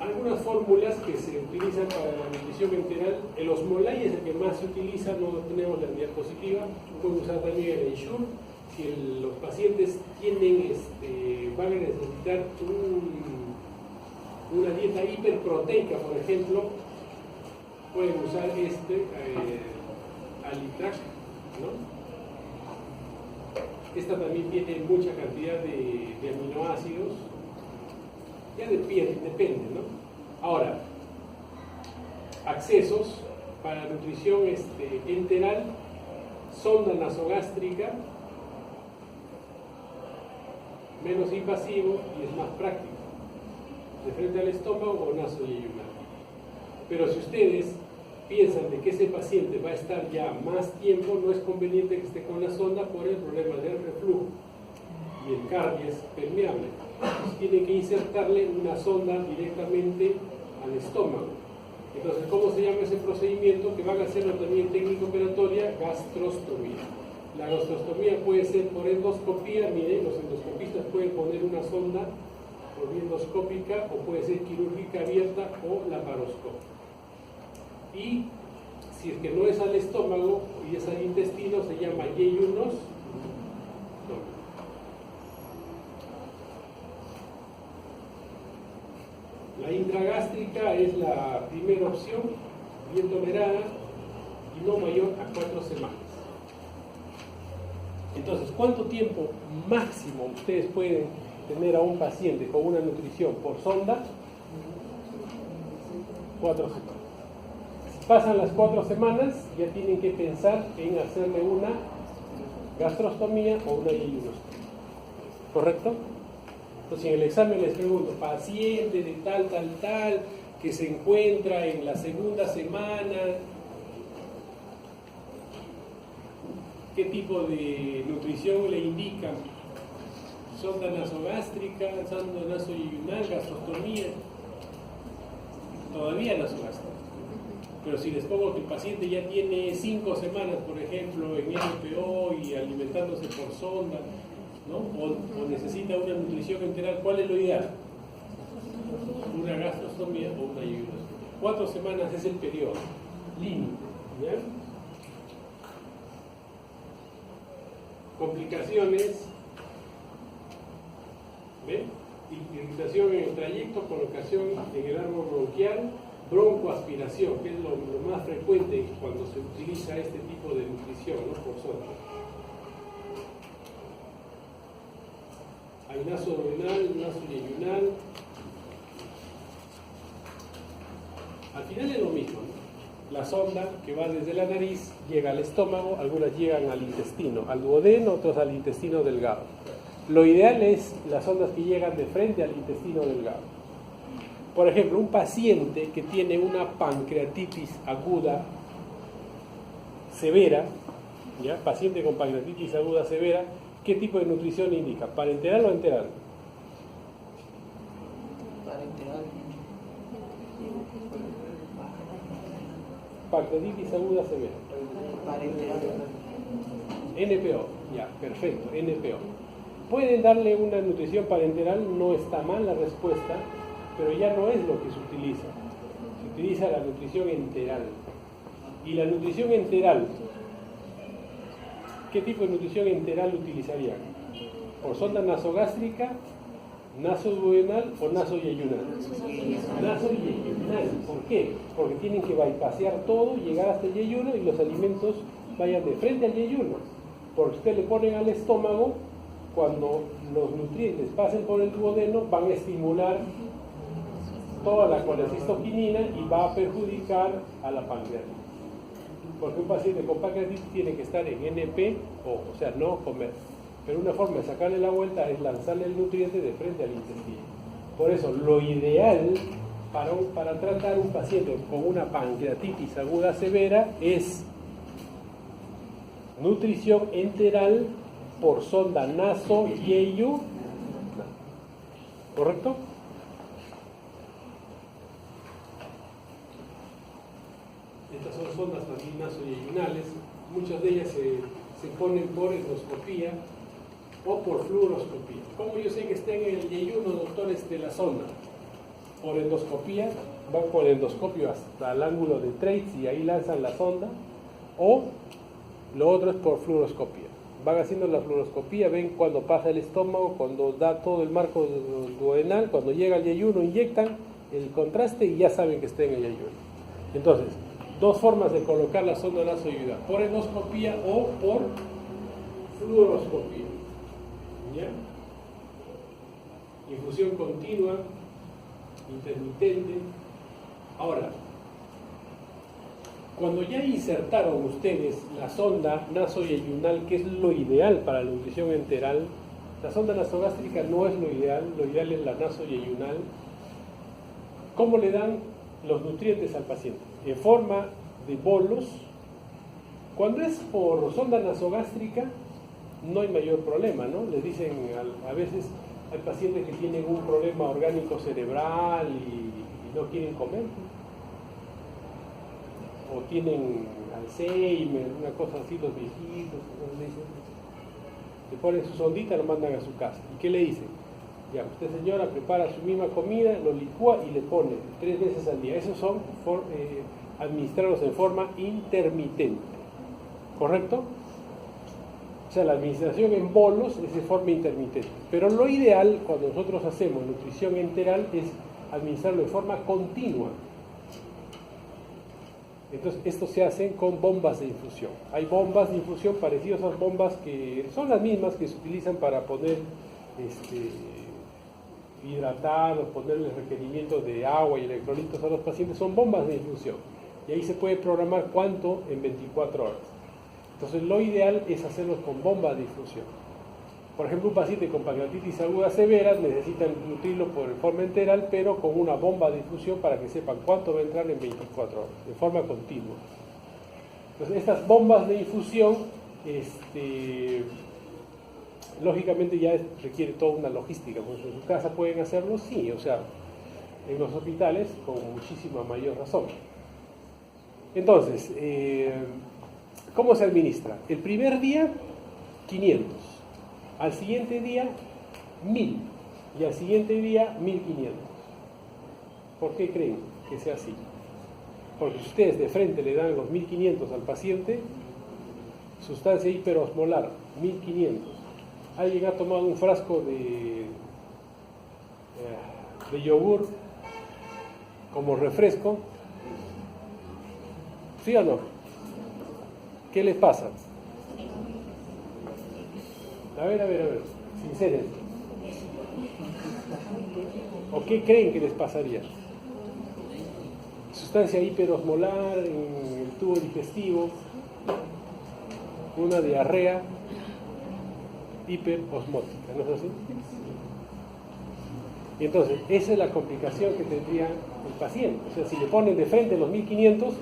algunas fórmulas que se utilizan para la nutrición enteral. El osmolay es el que más se utiliza, no lo tenemos en la diapositiva. Pueden usar también el Ensure. Si los pacientes van a necesitar una dieta hiperproteica, por ejemplo, pueden usar Alitrac, ¿no? Esta también tiene mucha cantidad de aminoácidos. Ya depende, ¿no? Ahora, accesos para nutrición enteral, sonda nasogástrica, menos invasivo y es más práctico, de frente al estómago o nasoyeyunal. Pero si ustedes piensan de que ese paciente va a estar ya más tiempo, no es conveniente que esté con la sonda por el problema del reflujo y el cardio es permeable. Entonces tienen que insertarle una sonda directamente al estómago. Entonces, ¿cómo se llama ese procedimiento? Que van a hacerlo también técnica operatoria, gastrostomía. La gastrostomía puede ser por endoscopía. Miren, los endoscopistas pueden poner una sonda por vía endoscópica, o puede ser quirúrgica abierta o laparoscópica. Y si es que no es al estómago y es al intestino, se llama yeyunos. La intragástrica es la primera opción, bien tolerada y no mayor a 4 semanas. Entonces, ¿cuánto tiempo máximo ustedes pueden tener a un paciente con una nutrición por sonda? 4 semanas. Si pasan las 4 semanas, ya tienen que pensar en hacerle una gastrostomía o una yeyunostomía. ¿Correcto? Entonces, en el examen les pregunto, paciente de tal, que se encuentra en la segunda semana, ¿qué tipo de nutrición le indican? Sonda nasogástrica, sonda nasoyeyunal, gastrostomía. Todavía nasogástrica. Pero si les pongo que el paciente ya tiene 5 semanas, por ejemplo, en NPO y alimentándose por sonda, ¿no? O necesita una nutrición enteral, ¿cuál es lo ideal? Una gastrostomía o una yeyunostomía. 4 semanas es el periodo límite, ¿ya? Complicaciones, ¿ven? Irritación en el trayecto, colocación en el árbol bronquial, broncoaspiración, que es lo más frecuente cuando se utiliza este tipo de nutrición, ¿no? Por sonda. Hay nasoduodenal, nasoyeyunal. Al final es lo mismo, ¿no? La sonda que va desde la nariz llega al estómago, algunas llegan al intestino, al duodeno, otras al intestino delgado. Lo ideal es las sondas que llegan de frente al intestino delgado. Por ejemplo, un paciente que tiene una pancreatitis aguda severa, ¿ya? Paciente con pancreatitis aguda severa, ¿qué tipo de nutrición indica? ¿Parenteral o enteral? Parenteral. Pancreatitis aguda severa. Parenteral. NPO, ya, perfecto, NPO. Pueden darle una nutrición parenteral, no está mal la respuesta, pero ya no es lo que se utiliza. Se utiliza la nutrición enteral. Y la nutrición enteral, ¿qué tipo de nutrición enteral utilizarían? ¿Por sonda nasogástrica, nasoduodenal o nasoyeyunal? Nasoyeyunal. ¿Por qué? Porque tienen que bypassear todo, llegar hasta el yeyuno y los alimentos vayan de frente al yeyuno. Porque usted le ponen al estómago, cuando los nutrientes pasen por el duodeno, van a estimular toda la colecistoquinina y va a perjudicar a la pancreatitis. Porque un paciente con pancreatitis tiene que estar en NP, o sea, no comer. Pero una forma de sacarle la vuelta es lanzarle el nutriente de frente al intestino. Por eso, lo ideal para tratar un paciente con una pancreatitis aguda severa es nutrición enteral por sonda nasoyeyunal. ¿Correcto? Estas son sondas también nasoyeyunales. Muchas de ellas se ponen por endoscopía o por fluoroscopía. ¿Cómo yo sé que está en el yeyuno, doctores, de la sonda? por endoscopía, van con el endoscopio hasta el ángulo de Treitz y ahí lanzan la sonda, o lo otro es por fluoroscopía. Van haciendo la fluoroscopía, ven cuando pasa el estómago, cuando da todo el marco duodenal, cuando llega el yeyuno, inyectan el contraste y ya saben que está en el yeyuno. Entonces, dos formas de colocar la sonda nasoidea, por endoscopía o por fluoroscopía. ¿Ya? Infusión continua, intermitente. Ahora, cuando ya insertaron ustedes la sonda nasoyeyunal, que es lo ideal para la nutrición enteral, la sonda nasogástrica no es lo ideal es la nasoyeyunal. ¿Cómo le dan los nutrientes al paciente? En forma de bolos. Cuando es por sonda nasogástrica, no hay mayor problema, ¿no? Les dicen, a veces hay pacientes que tienen un problema orgánico cerebral y no quieren comer, o tienen Alzheimer, una cosa así, los viejitos, le ponen su sondita, lo mandan a su casa. ¿Y qué le dicen? Ya, usted señora prepara su misma comida, lo licúa y le pone 3 veces al día. Esos son administrados en forma intermitente, ¿correcto? O sea, la administración en bolos es de forma intermitente. Pero lo ideal, cuando nosotros hacemos nutrición enteral, es administrarlo de forma continua. Entonces, esto se hace con bombas de infusión. Hay bombas de infusión parecidas a las bombas que son las mismas que se utilizan para poner hidratar o ponerles requerimientos de agua y electrolitos a los pacientes. Son bombas de infusión. Y ahí se puede programar cuánto en 24 horas. Entonces, lo ideal es hacerlos con bombas de infusión. Por ejemplo, un paciente con pancreatitis aguda severa necesita nutrirlo por forma enteral, pero con una bomba de infusión para que sepan cuánto va a entrar en 24 horas, de forma continua. Entonces, estas bombas de infusión, lógicamente ya requiere toda una logística. Pues en su casa pueden hacerlo, sí, o sea, en los hospitales con muchísima mayor razón. Entonces, ¿cómo se administra? El primer día, 500. Al siguiente día, 1000. Y al siguiente día, 1500. ¿Por qué creen que sea así? Porque si ustedes de frente le dan los 1500 al paciente, sustancia hiperosmolar, 1500. Alguien ha tomado un frasco de yogur como refresco, ¿sí o no? ¿Qué les pasa? A ver, sincérense. ¿O qué creen que les pasaría? Sustancia hiperosmolar en el tubo digestivo, una diarrea hiperosmótica, ¿no es así? Y entonces, esa es la complicación que tendría el paciente. O sea, si le ponen de frente los 1500,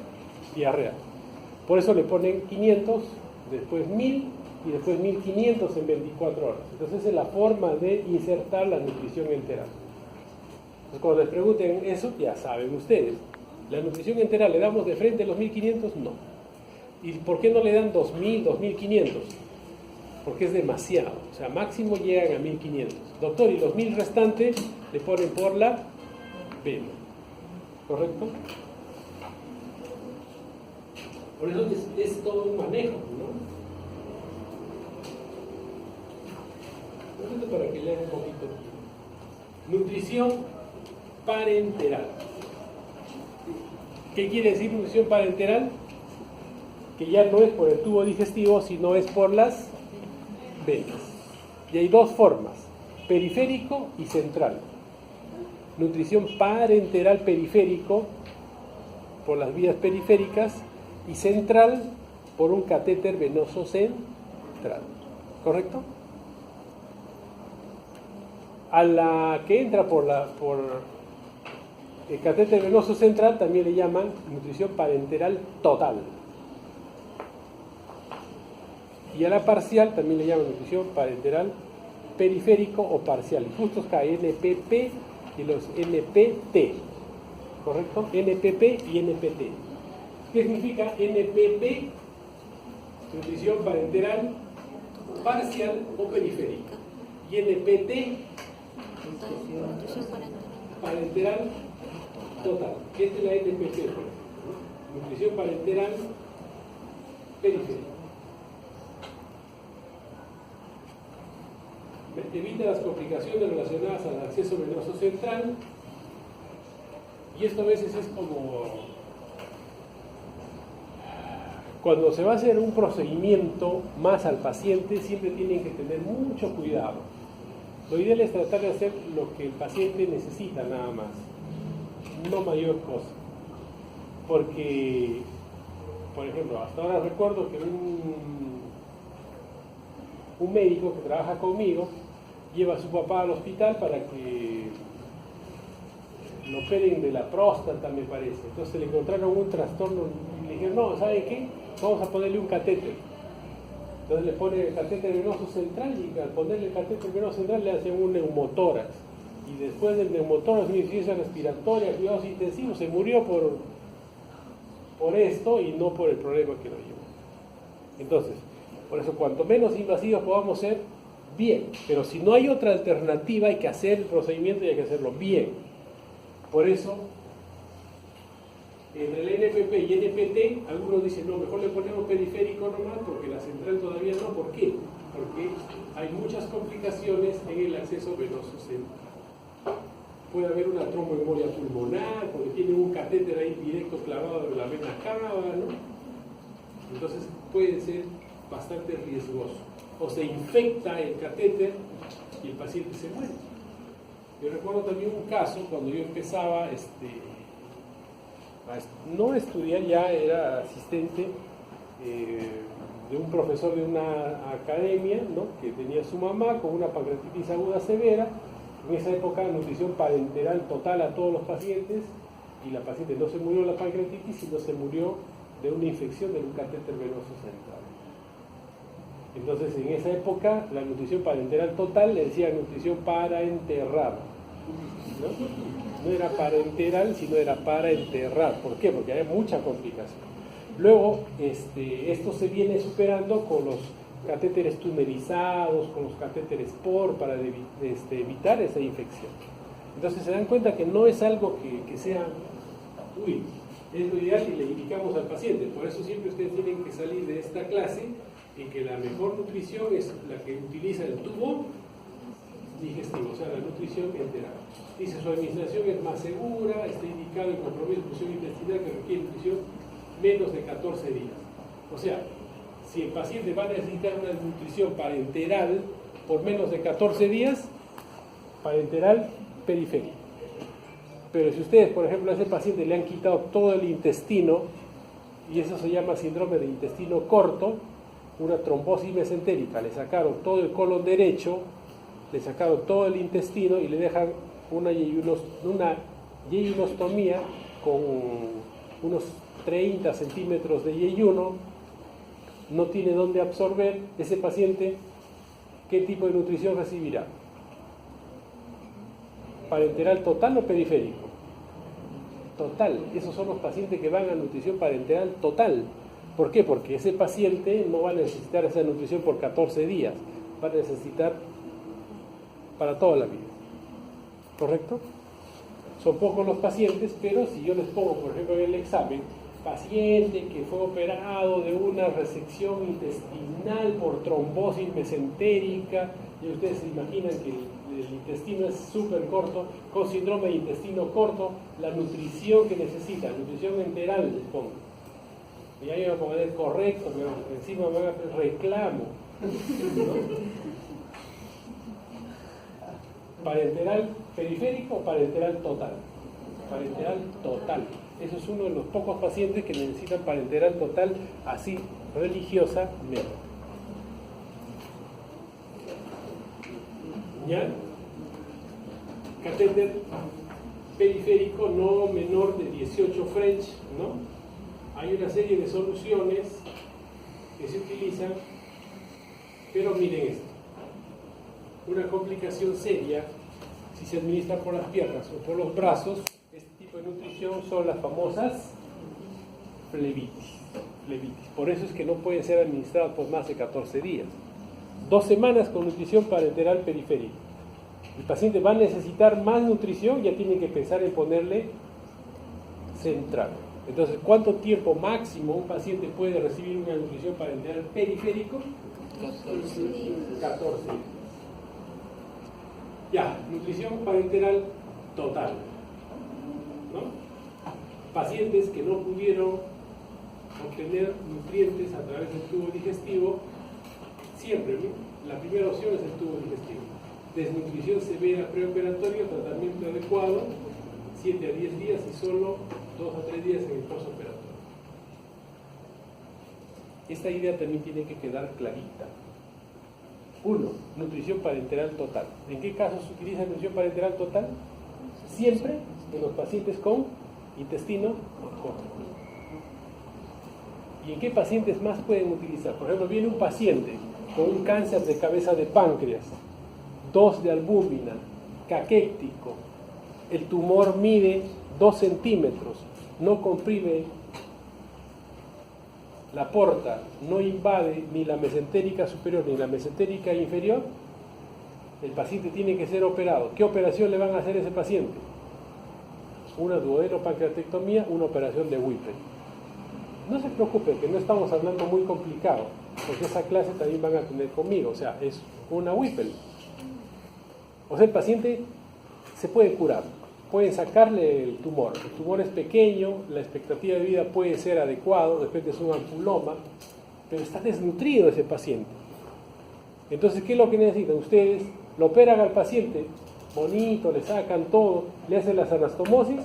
diarrea. Por eso le ponen 500, después 1000 y después 1500 en 24 horas. Entonces, esa es la forma de insertar la nutrición enteral. Entonces, cuando les pregunten eso, ya saben ustedes. ¿La nutrición enteral le damos de frente los 1500? No. ¿Y por qué no le dan 2000, 2500? Porque es demasiado. O sea, máximo llegan a 1500. Doctor, y los 1000 restantes le ponen por la vena. ¿Correcto? Por eso es todo un manejo, ¿no? Esto para que lean un poquito. Nutrición parenteral. ¿Qué quiere decir nutrición parenteral? Que ya no es por el tubo digestivo, sino es por las venas. Y hay dos formas, periférico y central. Nutrición parenteral periférico, por las vías periféricas, y central, por un catéter venoso central. ¿Correcto? A la que entra por el catéter venoso central también le llaman nutrición parenteral total. Y a la parcial también le llaman nutrición parenteral periférico o parcial. Justo acá NPP y los NPT. ¿Correcto? NPP y NPT. ¿Qué significa NPP? Nutrición parenteral parcial o periférica. Y NPT, parenteral total. Esta es la NPP, por ejemplo, ¿no? Nutrición parenteral periférica. Evita las complicaciones relacionadas al acceso venoso central, y esto a veces es como cuando se va a hacer un procedimiento más al paciente, siempre tienen que tener mucho cuidado. Lo ideal es tratar de hacer lo que el paciente necesita nada más, no mayor cosa, porque, por ejemplo, hasta ahora recuerdo que un médico que trabaja conmigo lleva a su papá al hospital para que lo operen de la próstata, me parece. Entonces le encontraron un trastorno y le dijeron, no, ¿saben qué? Vamos a ponerle un catéter. Entonces le ponen el catéter venoso central y al ponerle el catéter venoso central le hacen un neumotórax. Y después del neumotórax, una insuficiencia respiratoria, cuidados intensivos, se murió por esto y no por el problema que lo llevó. Entonces, por eso cuanto menos invasivos podamos ser, bien. Pero si no hay otra alternativa, hay que hacer el procedimiento y hay que hacerlo bien. Por eso, entre el NPP y NPT, algunos dicen, no, mejor le ponemos periférico nomás, porque la central todavía no. ¿Por qué? Porque hay muchas complicaciones en el acceso venoso central. Puede haber una tromboembolia pulmonar, porque tiene un catéter ahí directo clavado en la vena cava, ¿no? Entonces puede ser bastante riesgoso. O se infecta el catéter y el paciente se muere. Yo recuerdo también un caso cuando yo empezaba no a estudiar, ya era asistente de un profesor de una academia, ¿no? Que tenía su mamá con una pancreatitis aguda severa. En esa época, nutrición parenteral total a todos los pacientes, y la paciente no se murió de la pancreatitis, sino se murió de una infección de un catéter venoso central. Entonces, en esa época, la nutrición parenteral total le decía nutrición para enterrar, ¿no? No era parenteral, sino era para enterrar. ¿Por qué? Porque había mucha complicación. Luego, esto se viene superando con los catéteres tumerizados, con los catéteres POR, para evitar esa infección. Entonces se dan cuenta que no es algo que sea, es lo ideal y le indicamos al paciente. Por eso siempre ustedes tienen que salir de esta clase en que la mejor nutrición es la que utiliza el tubo digestivo, o sea, la nutrición enteral. Dice, su administración es más segura, está indicado en compromiso de función intestinal que requiere nutrición menos de 14 días. O sea, si el paciente va a necesitar una nutrición parenteral por menos de 14 días, parenteral periférico. Pero si ustedes, por ejemplo, a ese paciente le han quitado todo el intestino, y eso se llama síndrome de intestino corto, una trombosis mesentérica, le sacaron todo el colon derecho, le sacaron todo el intestino y le dejan una yejunostomía con unos 30 centímetros de yeyuno, no tiene dónde absorber, ese paciente, ¿qué tipo de nutrición recibirá? ¿Parenteral total o periférico? Total. Esos son los pacientes que van a nutrición parenteral total. ¿Por qué? Porque ese paciente no va a necesitar esa nutrición por 14 días, va a necesitar para toda la vida. ¿Correcto? Son pocos los pacientes, pero si yo les pongo, por ejemplo, en el examen, paciente que fue operado de una resección intestinal por trombosis mesentérica, y ustedes se imaginan que el intestino es súper corto, con síndrome de intestino corto, la nutrición que necesita, nutrición enteral, les pongo. Y ahí me voy a poner correcto, pero encima me van a hacer reclamo, ¿no? ¿Parenteral periférico o parenteral total? Parenteral total. Eso es uno de los pocos pacientes que necesitan parenteral total así, religiosamente. ¿Ya? Catéter periférico no menor de 18 French, ¿no? Hay una serie de soluciones que se utilizan, pero miren esto. Una complicación seria, si se administra por las piernas o por los brazos, este tipo de nutrición son las famosas flebitis. Por eso es que no pueden ser administradas por más de 14 días. 2 semanas con nutrición parenteral periférica. El paciente va a necesitar más nutrición, ya tienen que pensar en ponerle central. Entonces, ¿cuánto tiempo máximo un paciente puede recibir una nutrición parenteral periférico? 14 días. Ya, nutrición parenteral total, ¿no? Pacientes que no pudieron obtener nutrientes a través del tubo digestivo, siempre, ¿no? La primera opción es el tubo digestivo. Desnutrición severa preoperatoria, tratamiento adecuado, 7 a 10 días y solo 2 a 3 días en el postoperatorio. Esta idea también tiene que quedar clarita. 1. Nutrición parenteral total. ¿En qué casos se utiliza nutrición parenteral total? Siempre en los pacientes con intestino corto. ¿Y en qué pacientes más pueden utilizar? Por ejemplo, viene un paciente con un cáncer de cabeza de páncreas, 2 de albúmina, caquéctico, el tumor mide 2 centímetros, no comprime la porta, no invade ni la mesentérica superior ni la mesentérica inferior, el paciente tiene que ser operado. ¿Qué operación le van a hacer a ese paciente? Una duodenopancreatectomía, una operación de Whipple. No se preocupe, que no estamos hablando muy complicado, porque esa clase también van a tener conmigo, o sea, es una Whipple. O sea, el paciente se puede curar, pueden sacarle el tumor es pequeño, la expectativa de vida puede ser adecuado, de repente es un ampuloma, pero está desnutrido ese paciente. Entonces, ¿qué es lo que necesitan? Ustedes lo operan al paciente, bonito, le sacan todo, le hacen las anastomosis,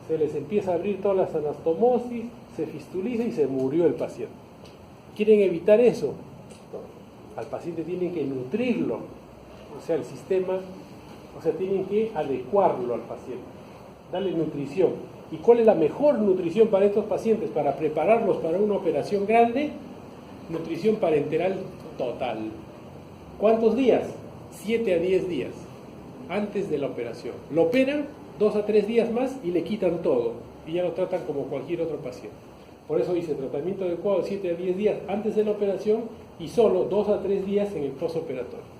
se les empieza a abrir todas las anastomosis, se fistuliza y se murió el paciente. ¿Quieren evitar eso? Al paciente tienen que nutrirlo, o sea, el sistema, o sea, tienen que adecuarlo al paciente, darle nutrición. ¿Y cuál es la mejor nutrición para estos pacientes? Para prepararlos para una operación grande, nutrición parenteral total. ¿Cuántos días? 7 a 10 días antes de la operación. Lo operan 2 a 3 días más y le quitan todo y ya lo tratan como cualquier otro paciente. Por eso dice tratamiento adecuado 7 a 10 días antes de la operación y solo 2 a 3 días en el postoperatorio.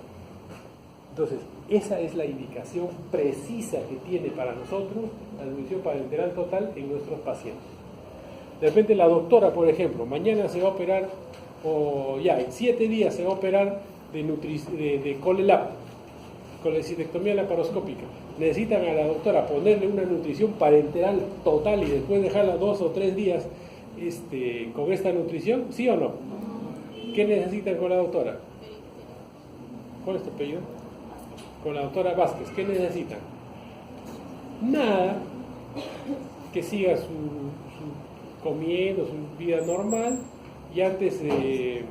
Entonces, esa es la indicación precisa que tiene para nosotros la nutrición parenteral total en nuestros pacientes. De repente la doctora, por ejemplo, mañana se va a operar, o ya en 7 días se va a operar de colelap, colecistectomía laparoscópica. Necesitan a la doctora ponerle una nutrición parenteral total y después dejarla 2 o 3 días con esta nutrición, ¿sí o no? ¿Qué necesitan con la doctora? ¿Cuál es tu apellido? Con la doctora Vázquez, ¿qué necesitan? Nada, que siga su comiendo, su vida normal, y antes de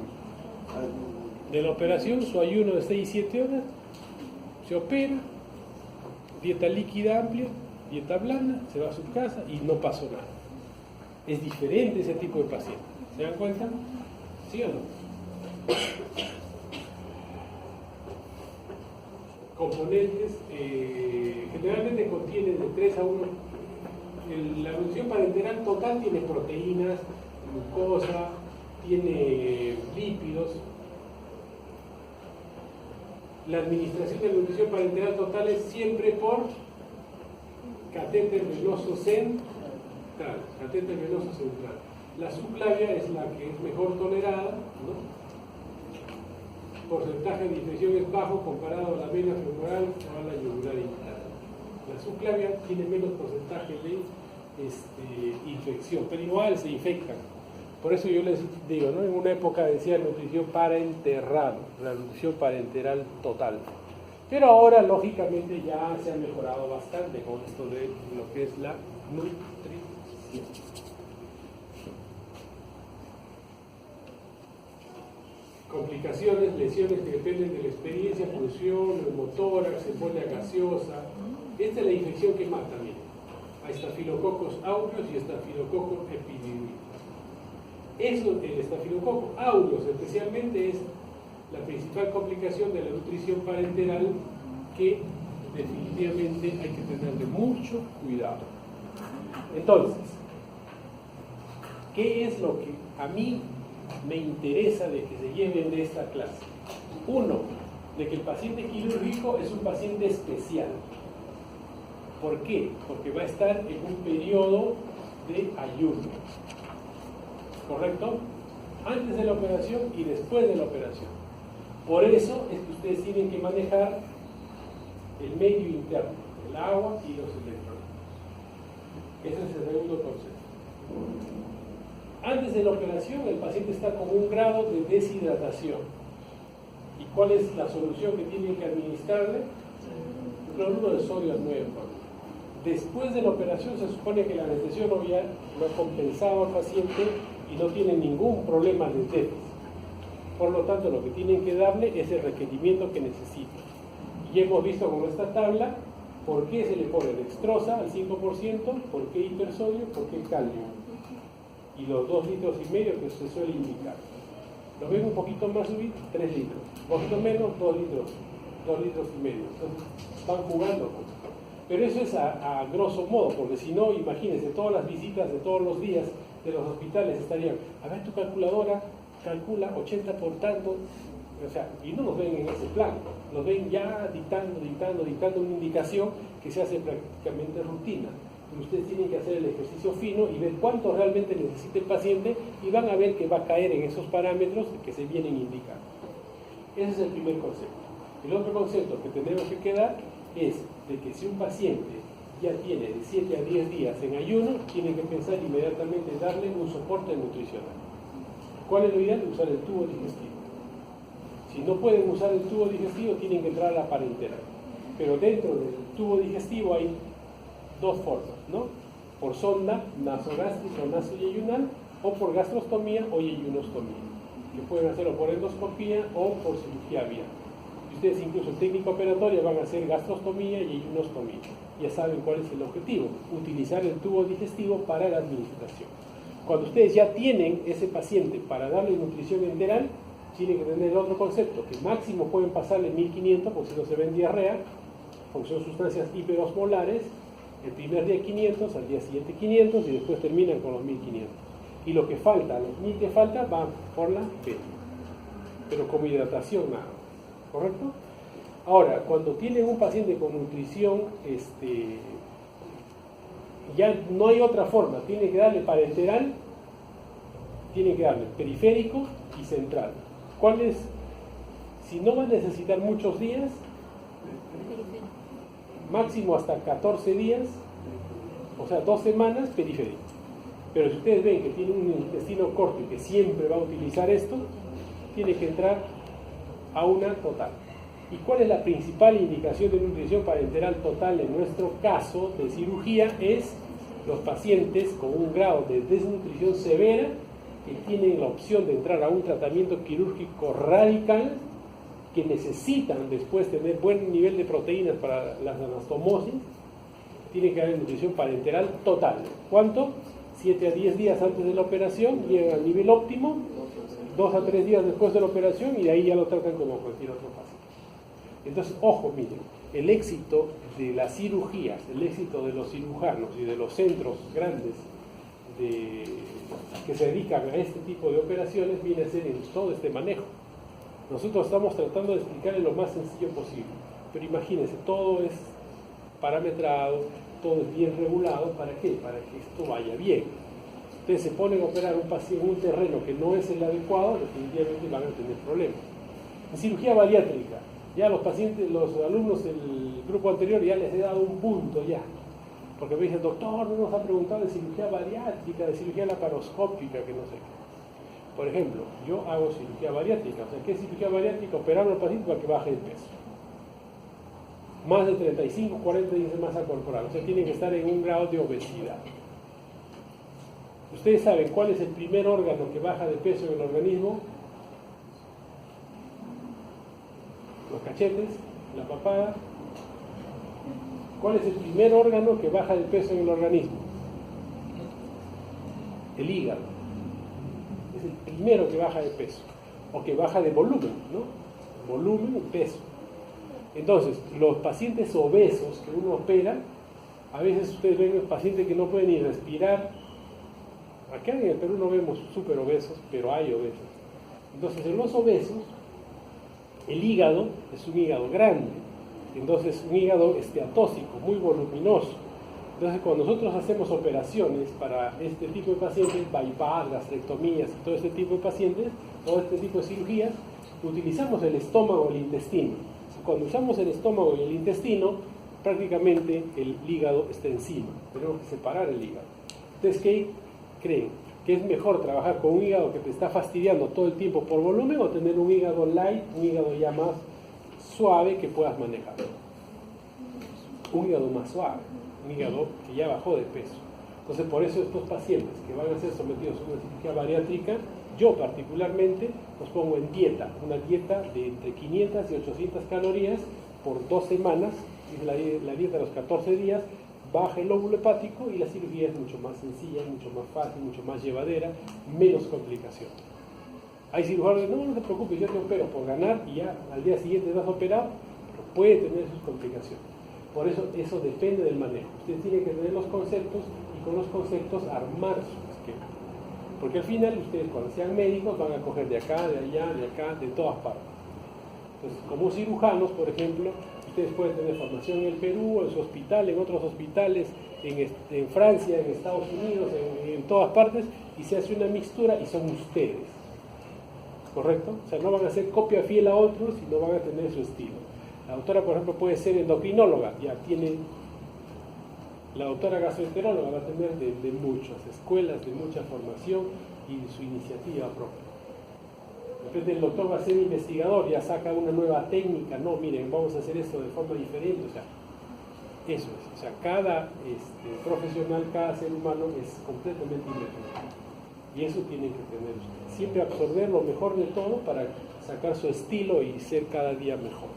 la operación, su ayuno de 6 y 7 horas, se opera, dieta líquida amplia, dieta blanda, se va a su casa y no pasó nada. Es diferente ese tipo de paciente. ¿Se dan cuenta? ¿Sí o no? Componentes generalmente contienen de 3 a 1. La nutrición parenteral total tiene proteínas, glucosa, tiene lípidos. La administración de la nutrición parenteral total es siempre por catéter venoso central. Catéter venoso central. La subclavia es la que es mejor tolerada, ¿no? Porcentaje de infección es bajo comparado a la vena femoral o a la yugular interna. La subclavia tiene menos porcentaje de infección, pero igual se infectan. Por eso yo les digo, ¿no? En una época decía nutrición parenteral, la nutrición parenteral total. Pero ahora, lógicamente, ya se ha mejorado bastante con esto de lo que es la nutrición. Complicaciones, lesiones que dependen de la experiencia, función, neumotórax, embolia gaseosa. Esta es la infección que mata, miren. Hay estafilococos aureus y estafilococo epididimitis. Eso, el estafilococo aureus especialmente, es la principal complicación de la nutrición parenteral que definitivamente hay que tenerle mucho cuidado. Entonces, ¿qué es lo que a mí me interesa de que se lleven de esta clase? 1, de que el paciente quirúrgico es un paciente especial. ¿Por qué? Porque va a estar en un periodo de ayuno. ¿Correcto? Antes de la operación y después de la operación. Por eso es que ustedes tienen que manejar el medio interno, el agua y los electrones. Ese es el segundo concepto. Antes de la operación, el paciente está con un grado de deshidratación. ¿Y cuál es la solución que tienen que administrarle? Cloruro de sodio al 9%. Después de la operación se supone que la anestesia local lo ha compensado al paciente y no tiene ningún problema de déficit. Por lo tanto, lo que tienen que darle es el requerimiento que necesita. Y hemos visto con esta tabla por qué se le pone dextrosa al 5%, por qué hipersodio, por qué calio. Y los 2,5 litros que se suele indicar. ¿Lo ven un poquito más subir? 3 litros. Un poquito menos, 2 litros. 2,5 litros. Entonces, van jugando. Pero eso es a grosso modo, porque si no, imagínense, todas las visitas de todos los días de los hospitales estarían, a ver tu calculadora, calcula 80 por tanto, o sea, y no nos ven en ese plan, nos ven ya dictando una indicación que se hace prácticamente rutina. Pero ustedes tienen que hacer el ejercicio fino y ver cuánto realmente necesita el paciente y van a ver que va a caer en esos parámetros que se vienen indicando. Ese es el primer concepto. El otro concepto que tenemos que quedar es de que si un paciente ya tiene de 7 a 10 días en ayuno, tienen que pensar inmediatamente en darle un soporte nutricional. ¿Cuál es lo ideal? Usar el tubo digestivo. Si no pueden usar el tubo digestivo, tienen que entrar a la parenteral. Pero dentro del tubo digestivo hay dos formas, ¿no? Por sonda nasogástrica o nasoyeyunal, o por gastrostomía o yeyunostomía, que pueden hacerlo por endoscopía o por cirugía abierta. Ustedes incluso en técnica operatoria van a hacer gastrostomía y yeyunostomía. Ya saben cuál es el objetivo, utilizar el tubo digestivo para la administración. Cuando ustedes ya tienen ese paciente para darle nutrición enteral, tienen que tener el otro concepto, que máximo pueden pasarle 1500, porque si no se ven diarrea, porque son sustancias hiperosmolares, el primer día 500, al día siguiente 500 y después terminan con los 1500. Y lo que falta, los 1000 que faltan, van por la vena, pero como hidratación nada. ¿Correcto? Ahora, cuando tienen un paciente con nutrición, ya no hay otra forma, tienen que darle parenteral, tienen que darle periférico y central. ¿Cuál es? Si no va a necesitar muchos días, máximo hasta 14 días, o sea, 2 semanas, periférico. Pero si ustedes ven que tiene un intestino corto y que siempre va a utilizar esto, tiene que entrar a una total. ¿Y cuál es la principal indicación de nutrición parenteral total en nuestro caso de cirugía? Es los pacientes con un grado de desnutrición severa que tienen la opción de entrar a un tratamiento quirúrgico radical, que necesitan después tener buen nivel de proteínas para la anastomosis, tienen que haber nutrición parenteral total. ¿Cuánto? 7 a 10 días antes de la operación, llegan al nivel óptimo, 2 a 3 días después de la operación y de ahí ya lo tratan como cualquier otro paciente. Entonces, ojo, miren, el éxito de las cirugías, el éxito de los cirujanos y de los centros grandes que se dedican a este tipo de operaciones viene a ser en todo este manejo. Nosotros estamos tratando de explicarle lo más sencillo posible, pero imagínense, todo es parametrado, todo es bien regulado. ¿Para qué? Para que esto vaya bien. Ustedes se ponen a operar un paciente en un terreno que no es el adecuado, definitivamente van a tener problemas. En cirugía bariátrica, ya los pacientes, los alumnos del grupo anterior ya les he dado un punto ya, porque me dicen, doctor, no nos ha preguntado de cirugía bariátrica, de cirugía laparoscópica, que no sé qué. Por ejemplo, yo hago cirugía bariátrica. O sea, ¿qué es cirugía bariátrica? Operar al paciente para que baje de peso. Más de 35, 40 días de masa corporal. O sea, tienen que estar en un grado de obesidad. ¿Ustedes saben cuál es el primer órgano que baja de peso en el organismo? Los cachetes, la papada. ¿Cuál es el primer órgano que baja de peso en el organismo? El hígado. Es el primero que baja de peso, o que baja de volumen, ¿no? Volumen y peso. Entonces, los pacientes obesos que uno opera, a veces ustedes ven pacientes que no pueden ni respirar. Acá en el Perú no vemos súper obesos, pero hay obesos. Entonces, en los obesos, el hígado es un hígado grande. Entonces, un hígado esteatóxico, muy voluminoso. Entonces, cuando nosotros hacemos operaciones para este tipo de pacientes, bypass, gastrectomías y todo este tipo de pacientes, todo este tipo de cirugías, utilizamos el estómago y el intestino. Cuando usamos el estómago y el intestino, prácticamente el hígado está encima. Tenemos que separar el hígado. Entonces, ¿qué creen? ¿Que es mejor trabajar con un hígado que te está fastidiando todo el tiempo por volumen o tener un hígado light, un hígado ya más suave que puedas manejar? Un hígado más suave, un hígado que ya bajó de peso. Entonces, por eso estos pacientes que van a ser sometidos a una cirugía bariátrica, yo particularmente los pongo en dieta, una dieta de entre 500 y 800 calorías por 2 semanas, es la dieta de los 14 días, baja el lóbulo hepático y la cirugía es mucho más sencilla, mucho más fácil, mucho más llevadera, menos complicaciones. Hay cirujanos que no te preocupes, yo te opero por ganar y ya al día siguiente vas a operar, pero puede tener sus complicaciones. Por eso depende del manejo. Ustedes tienen que tener los conceptos y con los conceptos armar su esquema. Porque al final ustedes cuando sean médicos van a coger de acá, de allá, de acá, de todas partes. Entonces, como cirujanos, por ejemplo, ustedes pueden tener formación en el Perú, en su hospital, en otros hospitales, en Francia, en Estados Unidos, en todas partes, y se hace una mixtura y son ustedes. ¿Correcto? O sea, no van a ser copia fiel a otros, sino van a tener su estilo. La doctora, por ejemplo, puede ser endocrinóloga, ya tiene... La doctora gastroenteróloga va a tener de muchas escuelas, de mucha formación y su iniciativa propia. De repente el doctor va a ser investigador, ya saca una nueva técnica, no, miren, vamos a hacer esto de forma diferente, o sea, eso es, o sea, cada profesional, cada ser humano es completamente independiente. Y eso tienen que tener ustedes. Siempre absorber lo mejor de todo para sacar su estilo y ser cada día mejor.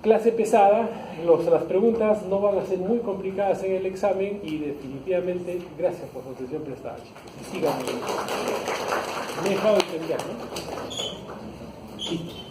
Clase pesada, las preguntas no van a ser muy complicadas en el examen y definitivamente, gracias por su atención prestada, chicos. Síganme. Me he dejado de entender, ¿no? Sí.